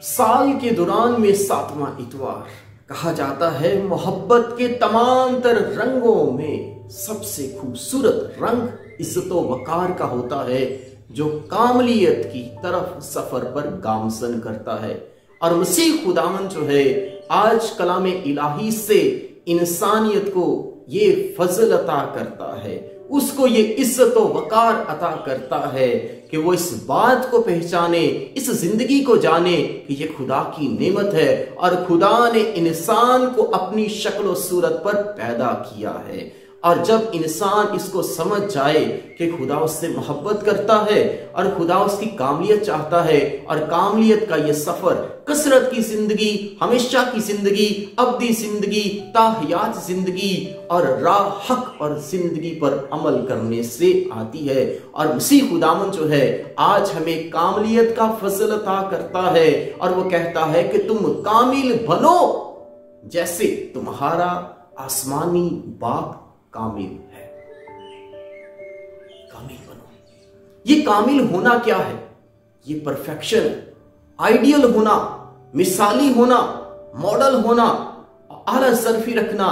साल के दौरान में 7वां इतवार कहा जाता है मोहब्बत के तमाम तर रंगों में सबसे खूबसूरत रंग इज्जत व वकार का होता है, जो कामलियत की तरफ सफर पर गामजन करता है। और मसीह खुदावन जो है आज कलाम इलाही से इंसानियत को ये फजल अता करता है, उसको ये इज्जत व वकार अता करता है कि वो इस बात को पहचाने, इस जिंदगी को जाने कि ये खुदा की नेमत है और खुदा ने इंसान को अपनी शक्ल सूरत पर पैदा किया है। और जब इंसान इसको समझ जाए कि खुदा उससे मोहब्बत करता है और खुदा उसकी कामलियत चाहता है, और कामलियत का ये सफर कसरत की जिंदगी, हमेशा की जिंदगी, अब्दी जिंदगी, ताहयात जिंदगी और राह हक और जिंदगी पर अमल करने से आती है। और मसीह खुदावन जो है आज हमें कामलियत का फजल अता करता है और वो कहता है कि तुम कामिल बनो जैसे तुम्हारा आसमानी बाप कामिल है। कामिल बनो। ये कामिल होना क्या है? ये परफेक्शन, आइडियल होना, मिसाली होना, मॉडल होना, आला ज़र्फी रखना,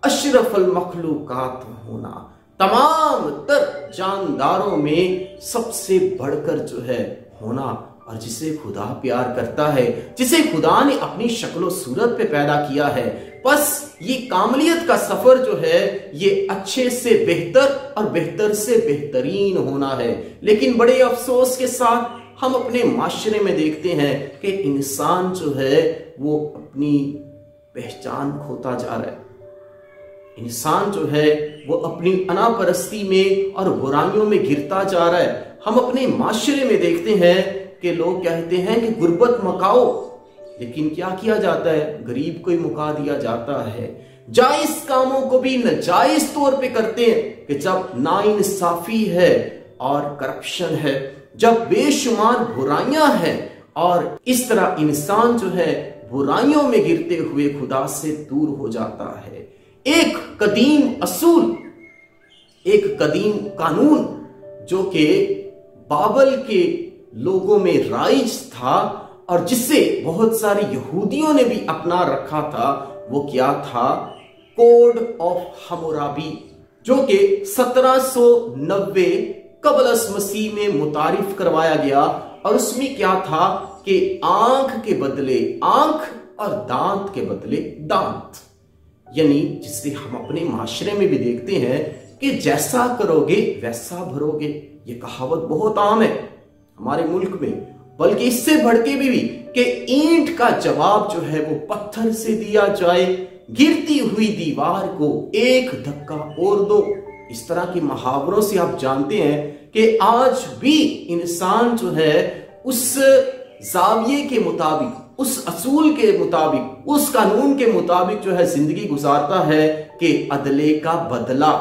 अशरफुल मखलूकात होना, तमाम तर जानदारों में सबसे बढ़कर जो है होना, और जिसे खुदा प्यार करता है, जिसे खुदा ने अपनी शक्ल सूरत पे पैदा किया है। बस ये कामलियत का सफर जो है ये अच्छे से बेहतर और बेहतर से बेहतरीन होना है। लेकिन बड़े अफसोस के साथ हम अपने माशरे में देखते हैं कि इंसान जो है वो अपनी पहचान खोता जा रहा है। इंसान जो है वो अपनी अनापरस्ती में और बुराइयों में गिरता जा रहा है। हम अपने माशरे में देखते हैं कि लोग कहते हैं कि गुर्बत मकाओ, लेकिन क्या किया जाता है? गरीब को ही मुका दिया जाता है। जायज कामों को भी नाजायज तौर पे करते हैं कि जब नाइंसाफी है और करप्शन है, जब बेशुमार बुराइयां हैं, और इस तरह इंसान जो है बुराइयों में गिरते हुए खुदा से दूर हो जाता है। एक कदीम असूल, एक कदीम कानून जो कि बाबल के लोगों में राइज था और जिसे बहुत सारे यहूदियों ने भी अपना रखा था, वो क्या था? कोड ऑफ हम्मुराबी, जो कि 1790 कबलस मसीह में मुतारिफ करवाया गया। और उसमें क्या था कि आंख के बदले आंख और दांत के बदले दांत, यानी जिसे हम अपने माशरे में भी देखते हैं कि जैसा करोगे वैसा भरोगे। ये कहावत बहुत आम है हमारे मुल्क में, बल्कि इससे बढ़ के भी कि ईंट का जवाब जो है वो पत्थर से दिया जाए, गिरती हुई दीवार को एक धक्का और दो। इस तरह के मुहावरों से आप जानते हैं कि आज भी इंसान जो है उस जाविये के मुताबिक, उस असूल के मुताबिक, उस कानून के मुताबिक जो है जिंदगी गुजारता है कि अदले का बदला,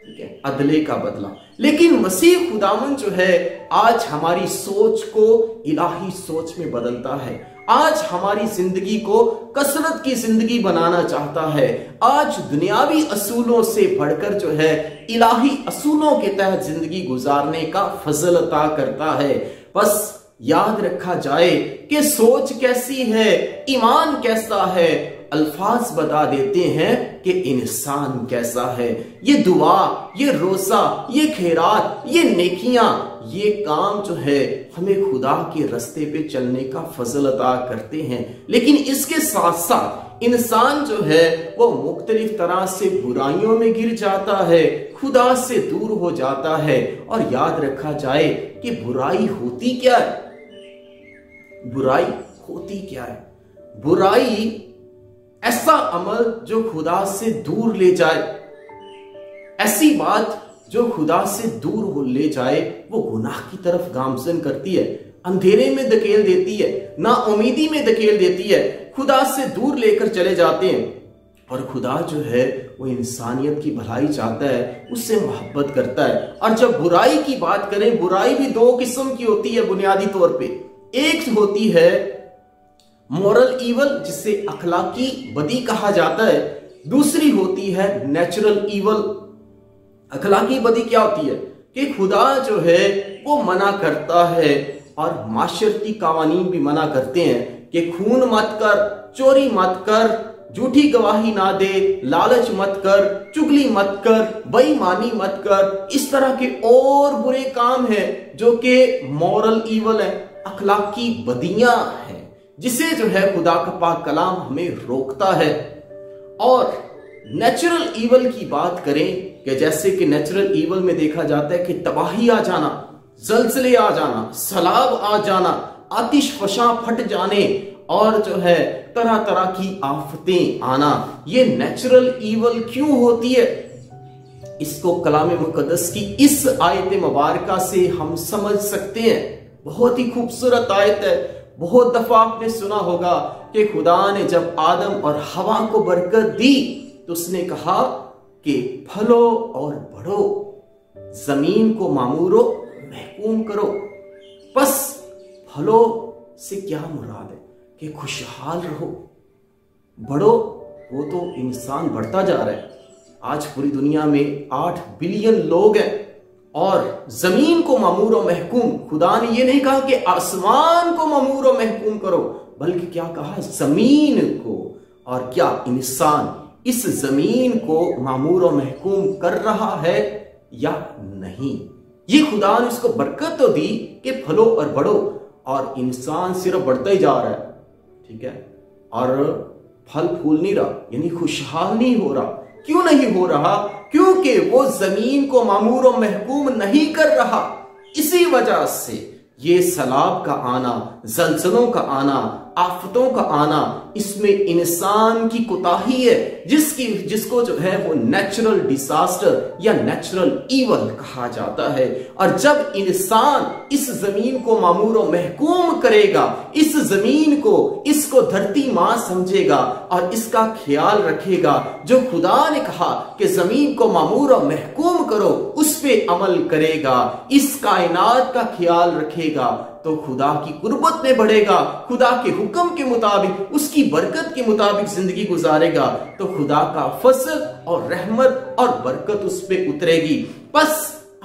ठीक है, अदले का बदला। लेकिन मसीह खुदावन जो है आज हमारी सोच को इलाही सोच में बदलता है। आज हमारी जिंदगी को कसरत की जिंदगी बनाना चाहता है। आज दुनियावी असूलों से बढ़कर जो है इलाही असूलों के तहत जिंदगी गुजारने का फजल अता करता है। बस याद रखा जाए कि सोच कैसी है, ईमान कैसा है, अल्फाज बता देते हैं कि इंसान कैसा है। ये दुआ, ये रोजा, ये खैरात, ये नेकियां, ये काम जो है हमें खुदा के रास्ते पे चलने का फजल अता करते हैं। लेकिन इसके साथ साथ इंसान जो है वो मुख्तलिफ तरह से बुराइयों में गिर जाता है, खुदा से दूर हो जाता है। और याद रखा जाए कि बुराई होती क्या है? बुराई होती क्या है? बुराई ऐसा अमल जो खुदा से दूर ले जाए, ऐसी बात जो खुदा से दूर हो ले जाए, वो गुनाह की तरफ गामजन करती है, अंधेरे में धकेल देती है, नाउमीदी में धकेल देती है, खुदा से दूर लेकर चले जाते हैं। और खुदा जो है वो इंसानियत की भलाई चाहता है, उससे मोहब्बत करता है। और जब बुराई की बात करें, बुराई भी दो किस्म की होती है बुनियादी तौर पे। एक होती है मॉरल ईवल, जिसे अखलाकी बदी कहा जाता है। दूसरी होती है नेचुरल ईवल। अखलाकी बदी क्या होती है कि खुदा जो है वो मना करता है اور معاشرتی قوانین بھی منع کرتے ہیں کہ خون مت کر، چوری مت کر، جھوٹی گواہی نہ دے، لالچ مت کر، چگلی مت کر، بے ایمانی مت کر، اس طرح کے اور برے کام ہیں جو کہ مورل ایول ہے، اخلاقی بدیاں ہیں، جسے جو ہے خدا کا پاک کلام ہمیں روکتا ہے۔ اور نیچرل ایول کی بات کریں کہ جیسے کہ نیچرل ایول میں دیکھا جاتا ہے کہ تباہی آ جانا، زلزلے آ جانا، سیلاب آ جانا، آتش فشاں پھٹ جانے اور جو ہے طرح طرح کی آفتیں آنا، یہ نیچرل ایول کیوں ہوتی ہے؟ اس کو کلام مقدس کی اس آیت مبارکہ سے ہم سمجھ سکتے ہیں۔ بہت ہی خوبصورت آیت ہے۔ بہت دفعہ آپ نے سنا ہوگا کہ خدا نے جب آدم اور حوا کو برکت دی تو اس نے کہا کہ پھلو اور بڑھو، زمین کو معمورو محکوم کرو۔ بس پھلو سے کیا مراد ہے؟ کہ خوشحال رہو، بڑھو۔ وہ تو انسان بڑھتا جا رہا ہے، آج پوری دنیا میں 8 بلین لوگ ہیں، اور زمین کو معمور و محکوم، خدا نے یہ نہیں کہا کہ آسمان کو معمور و محکوم کرو، بلکہ کیا کہا؟ زمین کو۔ اور کیا انسان اس زمین کو معمور و محکوم کر رہا ہے یا نہیں؟ یہ خدا نے اس کو برکت تو دی کہ پھلو اور بڑھو، اور انسان صرف بڑھتا ہی جا رہا ہے، ٹھیک ہے، اور پھل پھول نہیں رہا، یعنی خوشحال نہیں ہو رہا۔ کیوں نہیں ہو رہا؟ کیونکہ وہ زمین کو معمور و محکوم نہیں کر رہا۔ اسی وجہ سے یہ سیلاب کا آنا، زلزلوں کا آنا، آفتوں کا آنا، اس میں انسان کی کوتاہی ہے، جس کو جو ہے وہ نیچرل ڈیزاسٹر یا نیچرل ایول کہا جاتا ہے۔ اور جب انسان اس زمین کو معمور و محکوم کرے گا، اس زمین کو، اس کو دھرتی ماں سمجھے گا اور اس کا خیال رکھے گا، جو خدا نے کہا کہ زمین کو معمور و محکوم کرو، اس پہ عمل کرے گا، اس کائنات کا خیال رکھے گا، تو خدا کی قربت میں بڑھے گا، خدا کے حکم کے مطابق، اس کی برکت کے مطابق زندگی گزارے گا، تو خدا کا فضل اور رحمت اور برکت اس پہ اترے گی۔ بس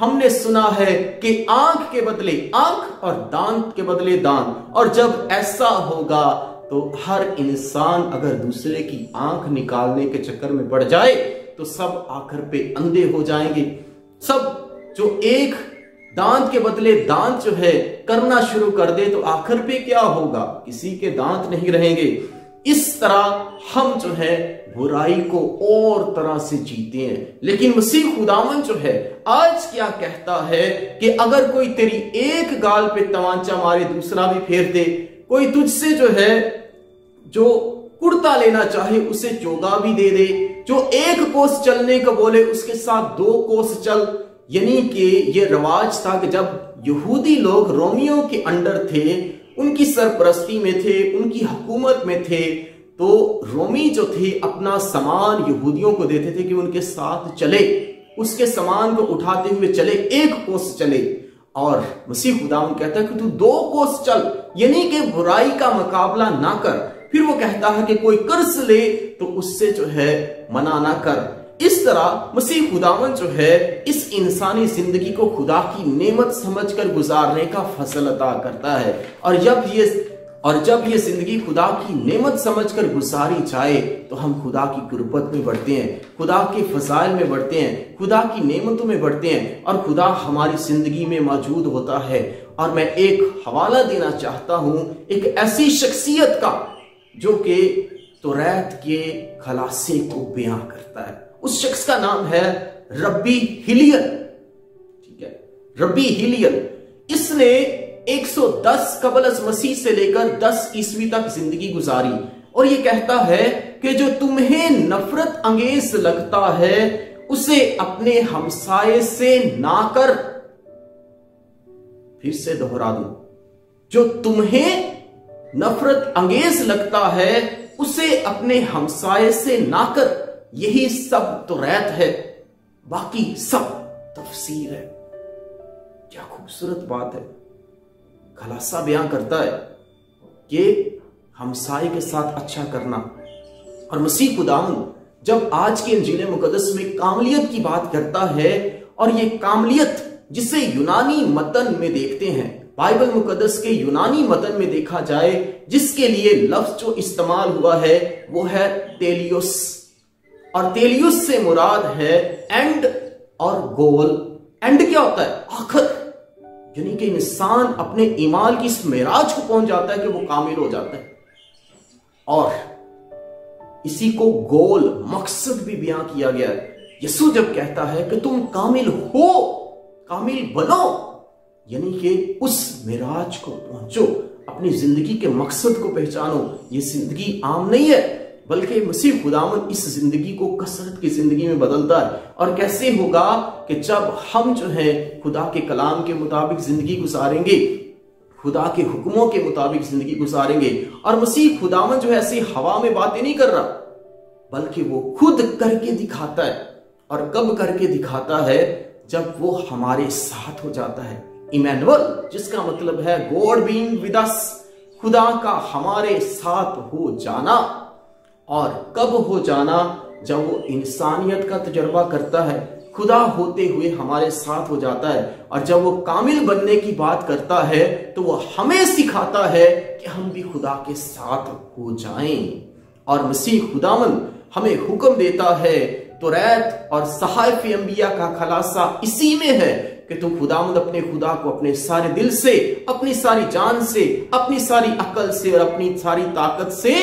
ہم نے سنا ہے کہ آنکھ کے بدلے آنکھ اور دانت کے بدلے دانت، اور جب ایسا ہوگا تو ہر انسان اگر دوسرے کی آنکھ نکالنے کے چکر میں پڑ جائے تو سب آخر پہ اندھے ہو جائیں گے۔ سب جو ایک دانت کے بدلے دانت جو ہے کرنا شروع کر دے تو آخر پہ کیا ہوگا؟ کسی کے دانت نہیں رہیں گے۔ اس طرح ہم جو ہے برائی کو اور طرح سے جیتے ہیں، لیکن مسیح خداوند جو ہے آج کیا کہتا ہے کہ اگر کوئی تیری ایک گال پہ تمانچہ مارے دوسرا بھی پھیر دے، کوئی تجھ سے جو ہے جو کرتا لینا چاہے اسے چوگا بھی دے دے، جو 1 کوس چلنے کا بولے اس کے ساتھ 2 کوس چل۔ یعنی کہ یہ رواج تھا کہ جب یہودی لوگ رومیوں کے انڈر تھے، ان کی سرپرستی میں تھے، ان کی حکومت میں تھے، تو رومی جو تھے اپنا سامان یہودیوں کو دیتے تھے کہ ان کے ساتھ چلے، اس کے سامان کو اٹھاتے ہوئے چلے، 1 کوس چلے۔ اور مسیح خداوند کہتا ہے کہ تو 2 کوس چل، یعنی کہ برائی کا مقابلہ نہ کر۔ پھر وہ کہتا ہے کہ کوئی قرض لے تو اس سے جو ہے منع نہ کر۔ اس طرح مسیح خداوند جو ہے اس انسانی زندگی کو خدا کی نعمت سمجھ کر گزارنے کا فضل عطا کرتا ہے، اور جب یہ زندگی خدا کی نعمت سمجھ کر گزاری جائے تو ہم خدا کی قربت میں بڑھتے ہیں، خدا کے فضائل میں بڑھتے ہیں، خدا کی نعمتوں میں بڑھتے ہیں، اور خدا ہماری زندگی میں موجود ہوتا ہے۔ اور میں ایک حوالہ دینا چاہتا ہوں ایک ایسی شخصیت کا جو کہ توریت کے خلاصے کو بیان کرتا ہے۔ اس شخص کا نام ہے ربی ہلیل، ٹھیک ہے، ربی ہلیل۔ اس نے 110 قبل از مسیح سے لے کر 10 عیسوی تک زندگی گزاری، اور یہ کہتا ہے کہ جو تمہیں نفرت انگیز لگتا ہے اسے اپنے ہمسائے سے نہ کر۔ پھر سے دہرا دوں، جو تمہیں نفرت انگیز لگتا ہے اسے اپنے ہمسائے سے نہ کر۔ یہی سب توریت ہے، باقی سب تفسیر ہے۔ کیا خوبصورت بات ہے۔ خلاصہ بیان کرتا ہے کہ ہمسائے کے ساتھ اچھا کرنا۔ اور مسیح خداوند جب آج کے انجیل مقدس میں کاملیت کی بات کرتا ہے، اور یہ کاملیت جسے یونانی متن میں دیکھتے ہیں बाइबल मुकद्दस के यूनानी मतन में देखा जाए, जिसके लिए लफ्ज जो इस्तेमाल हुआ है वो है तेलियोस, और तेलियोस से मुराद है एंड और गोल। एंड क्या होता है? आखिर, यानी कि इंसान अपने ईमान की इस मेराज को पहुंच जाता है कि वो कामिल हो जाता है, और इसी को गोल, मकसद भी बयां किया गया है। यीशु जब कहता है कि तुम कामिल हो, कामिल बनो, यानी कि उस मेराज को पहुंचो, अपनी जिंदगी के मकसद को पहचानो। ये जिंदगी आम नहीं है, बल्कि मसीह खुदावंद इस जिंदगी को कसरत की जिंदगी में बदलता है। और कैसे होगा कि जब हम जो है खुदा के कलाम के मुताबिक जिंदगी गुजारेंगे, खुदा के हुक्मों के मुताबिक जिंदगी गुजारेंगे, और मसीह खुदावंद जो है ऐसी हवा में बातें नहीं कर रहा, बल्कि वो खुद करके दिखाता है। और कब करके दिखाता है? जब वो हमारे साथ हो जाता है। इमैनुअल, जिसका मतलब है गॉड बीइंग विद अस, खुदा का हमारे साथ हो जाना। और कब हो जाना? जब वो इंसानियत का तजर्बा करता है, खुदा होते हुए हमारे साथ हो जाता है। और जब वो कामिल बनने की बात करता है तो वो हमें सिखाता है कि हम भी खुदा के साथ हो जाएं। और मसीह खुदावंद हमें हुक्म देता है, तौरात और सहाइफ अंबिया का खलासा इसी में है कि तुम खुदावंद अपने खुदा को अपने सारे दिल से, अपनी सारी जान से, अपनी सारी अकल से और अपनी सारी ताकत से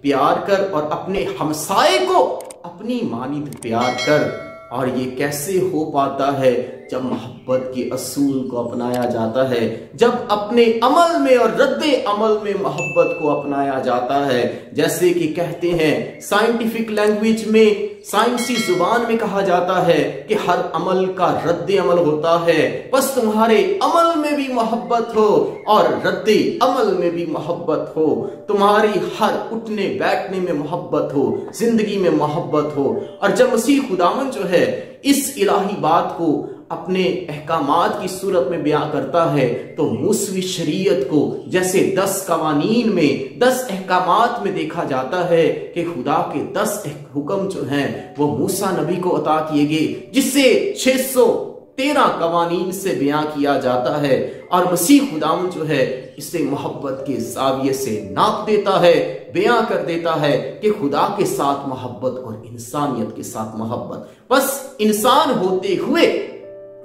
प्यार कर, और अपने हमसाए को अपनी मानिंद प्यार कर। और ये कैसे हो पाता है? जब मोहब्बत के असूल को अपनाया जाता है, जब अपने अमल में और रद्दे अमल में मोहब्बत को अपनाया जाता है। जैसे कि कहते हैं साइंटिफिक लैंग्वेज में, साइंसी जुबान में कहा जाता है कि हर अमल का रद्दे अमल होता है। बस तुम्हारे अमल में भी मोहब्बत हो और रद्दे अमल में भी मोहब्बत हो, तुम्हारी हर उठने बैठने में मोहब्बत हो, जिंदगी में मोहब्बत हो। और जब मसीह खुदावंद जो है इस इलाही बात को अपने अहकामात की सूरत में बयां करता है, तो मूसवी शरीयत को जैसे 10 कवानीन में, 10 अहकामात में देखा जाता है कि खुदा के 10 हुक्म जो हैं वो मूसा नबी को अता किए गए, जिससे 613 कवानीन से बयां किया जाता है। और मसीह खुदावंद जो है इसे मोहब्बत के जाविये से नाप देता है, बयां कर देता है कि खुदा के साथ मोहब्बत और इंसानियत के साथ मोहब्बत। बस इंसान होते हुए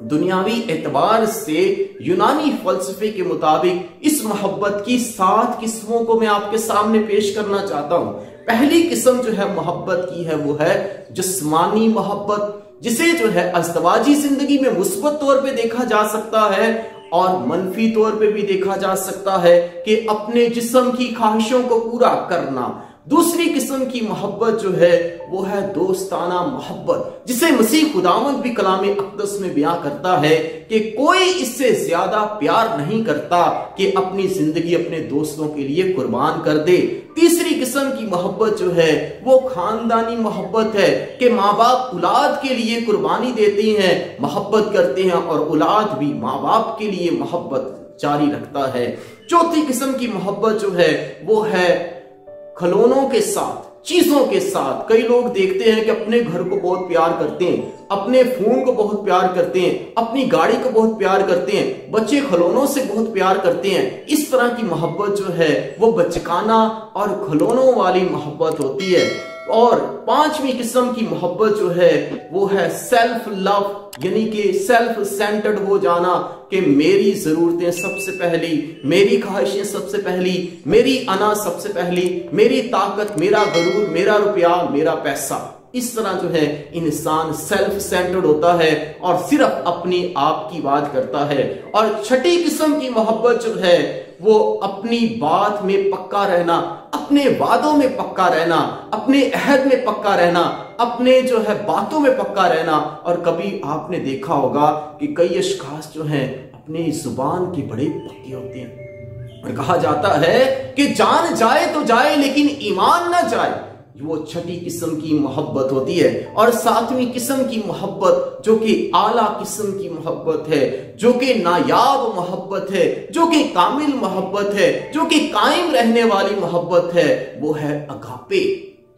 दुनियावी एतबार से यूनानी फलसफे के मुताबिक इस मोहब्बत की 7 किस्मों को मैं आपके सामने पेश करना चाहता हूं। पहली किस्म जो है मोहब्बत की है वो है जिस्मानी मोहब्बत, जिसे जो है अज़दवाजी जिंदगी में मुस्बत तौर पे देखा जा सकता है और मनफी तौर पे भी देखा जा सकता है कि अपने जिस्म की ख्वाहिशों को पूरा करना। दूसरी किस्म की मोहब्बत जो है वो है दोस्ताना मोहब्बत, जिसे मसीह खुदावंद भी कलाम अक़दस में बयां करता है कि कोई इससे ज्यादा प्यार नहीं करता कि अपनी जिंदगी अपने दोस्तों के लिए कुर्बान कर दे। तीसरी किस्म की मोहब्बत जो है वो खानदानी मोहब्बत है कि माँ बाप औलाद के लिए कुर्बानी देती हैं, मोहब्बत करते हैं, और औलाद भी माँ बाप के लिए मोहब्बत जारी रखता है। चौथी किस्म की मोहब्बत जो है वो है खिलौनों के साथ, चीजों के साथ। कई लोग देखते हैं कि अपने घर को बहुत प्यार करते हैं, अपने फोन को बहुत प्यार करते हैं, अपनी गाड़ी को बहुत प्यार करते हैं, बच्चे खिलौनों से बहुत प्यार करते हैं। इस तरह की मोहब्बत जो है वो बचकाना और खिलौनों वाली मोहब्बत होती है। और पांचवी किस्म की मोहब्बत जो है वो है सेल्फ लव, यानी कि सेल्फ सेंटर्ड हो जाना कि मेरी जरूरतें सबसे पहली, मेरी ख्वाहिशें सबसे पहली, मेरी अना सबसे पहली, मेरी ताकत, मेरा गरूर, मेरा रुपया, मेरा पैसा। इस तरह जो है इंसान सेल्फ सेंटर्ड होता है और सिर्फ अपनी आप की बात करता है। और छठी किस्म की मोहब्बत जो है वो अपनी बात में पक्का रहना, अपने वादों में पक्का रहना, अपने अहद में पक्का रहना, अपने जो है बातों में पक्का रहना। और कभी आपने देखा होगा कि कई अशखास जो हैं अपनी जुबान के बड़े पक्के होते हैं, और कहा जाता है कि जान जाए तो जाए लेकिन ईमान ना जाए। वो छठी किस्म की मोहब्बत होती है। और सातवीं किस्म की मोहब्बत जो कि आला किस्म की मोहब्बत है, जो कि नायाब मोहब्बत है, जो कि कामिल मोहब्बत है, जो कि कायम रहने वाली मोहब्बत है, वो है अगापे,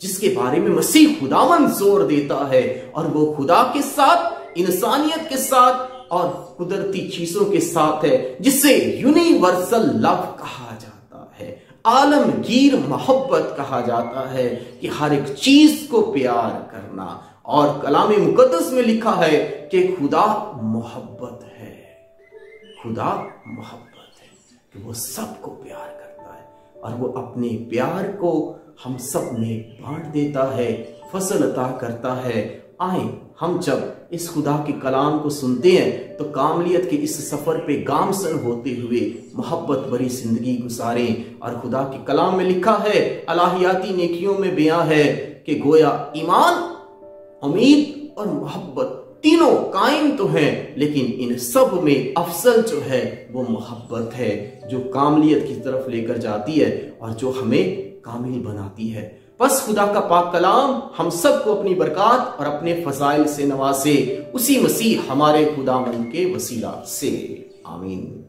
जिसके बारे में मसीह खुदावंद जोर देता है। और वो खुदा के साथ, इंसानियत के साथ और कुदरती चीजों के साथ है, जिसे यूनिवर्सल लव कहा जाता है, आलमगीर मोहब्बत कहा जाता है कि हर एक चीज को प्यार करना। और कलाम मुकद्दस में लिखा है कि खुदा मोहब्बत है, खुदा मोहब्बत है, कि वो सबको प्यार करता है और वो अपने प्यार को हम सब में बांट देता है, फसल अता करता है। आए हम जब इस खुदा के कलाम को सुनते हैं तो कामलियत के इस सफर पे गामसन होते हुए मोहब्बत भरी जिंदगी गुजारें। और खुदा के कलाम में लिखा है, अलाहियाती नेकियों में बयां है कि गोया ईमान, उम्मीद और मोहब्बत तीनों कायम तो हैं, लेकिन इन सब में अफसल जो है वो मोहब्बत है, जो कामलियत की तरफ लेकर जाती है और जो हमें कामिल बनाती है। बस खुदा का पाक कलाम हम सबको अपनी बरकत और अपने फजाइल से नवाजे, उसी मसीह हमारे खुदावंद के वसीला से। आमीन।